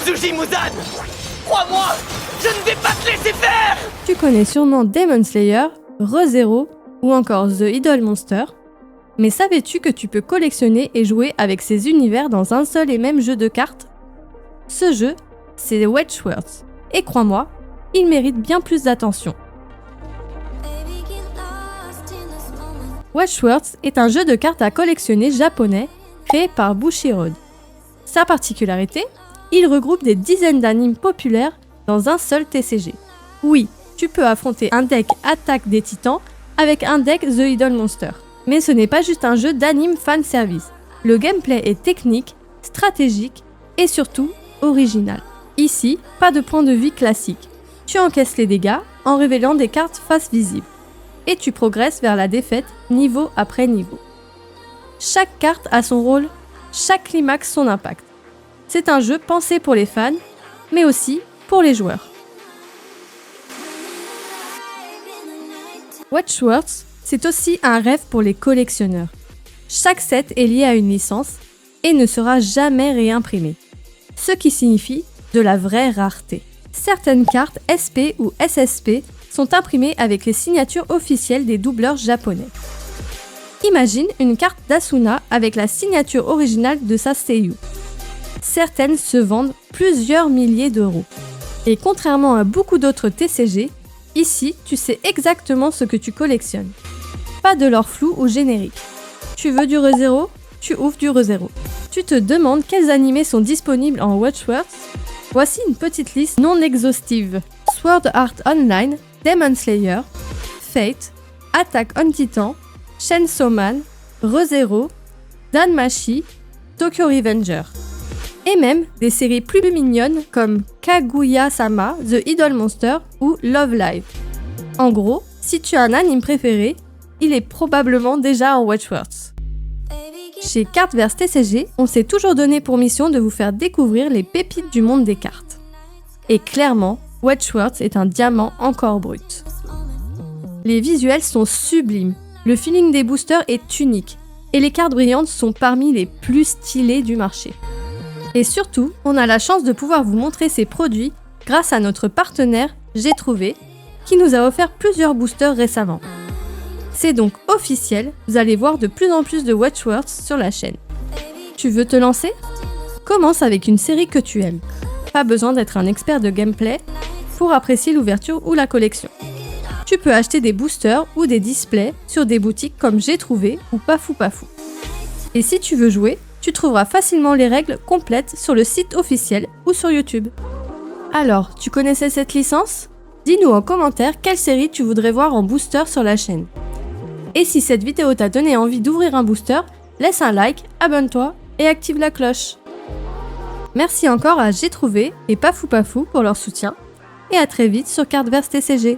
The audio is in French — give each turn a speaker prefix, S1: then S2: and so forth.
S1: Tsuji Muzan! Crois-moi, je ne vais pas te laisser faire!
S2: Tu connais sûrement Demon Slayer, Re:Zero ou encore The Idol Monster, mais savais-tu que tu peux collectionner et jouer avec ces univers dans un seul et même jeu de cartes? Ce jeu, c'est Wedgeworth, et crois-moi, il mérite bien plus d'attention. Wedgeworth est un jeu de cartes à collectionner japonais créé par Bushiroad. Sa particularité, il regroupe des dizaines d'animes populaires dans un seul TCG. Oui, tu peux affronter un deck Attaque des Titans avec un deck The Idol Monster. Mais ce n'est pas juste un jeu d'anime fanservice. Le gameplay est technique, stratégique et surtout original. Ici, pas de point de vie classique. Tu encaisses les dégâts en révélant des cartes face visible. Et tu progresses vers la défaite niveau après niveau. Chaque carte a son rôle, chaque climax son impact. C'est un jeu pensé pour les fans, mais aussi pour les joueurs. Wedgeworth, c'est aussi un rêve pour les collectionneurs. Chaque set est lié à une licence et ne sera jamais réimprimé, ce qui signifie de la vraie rareté. Certaines cartes SP ou SSP sont imprimées avec les signatures officielles des doubleurs japonais. Imagine une carte d'Asuna avec la signature originale de sa seiyuu. Certaines se vendent plusieurs milliers d'euros. Et contrairement à beaucoup d'autres TCG, ici, tu sais exactement ce que tu collectionnes. Pas de lore flou ou générique. Tu veux du Re:Zero? Tu ouvres du Re:Zero. Tu te demandes quels animés sont disponibles en Wedgeworth? Voici une petite liste non exhaustive. Sword Art Online, Demon Slayer, Fate, Attack on Titan, Chainsaw Man, Re:Zero, Danmachi, Tokyo Revenger. Et même des séries plus mignonnes comme Kaguya-sama, The Idol Monster ou Love Live. En gros, si tu as un anime préféré, il est probablement déjà en Wedgeworth. Chez Cartverse TCG, on s'est toujours donné pour mission de vous faire découvrir les pépites du monde des cartes. Et clairement, Wedgeworth est un diamant encore brut. Les visuels sont sublimes, le feeling des boosters est unique, et les cartes brillantes sont parmi les plus stylées du marché. Et surtout, on a la chance de pouvoir vous montrer ces produits grâce à notre partenaire J'ai Trouvé, qui nous a offert plusieurs boosters récemment. C'est donc officiel, vous allez voir de plus en plus de Wedgeworth sur la chaîne. Tu veux te lancer? Commence avec une série que tu aimes. Pas besoin d'être un expert de gameplay pour apprécier l'ouverture ou la collection. Tu peux acheter des boosters ou des displays sur des boutiques comme J'ai Trouvé ou Pafou Pafou. Et si tu veux jouer, tu trouveras facilement les règles complètes sur le site officiel ou sur YouTube. Alors, tu connaissais cette licence? Dis-nous en commentaire quelle série tu voudrais voir en booster sur la chaîne. Et si cette vidéo t'a donné envie d'ouvrir un booster, laisse un like, abonne-toi et active la cloche. Merci encore à J'ai Trouvé et Pafou Pafou pour leur soutien et à très vite sur Cartverse TCG.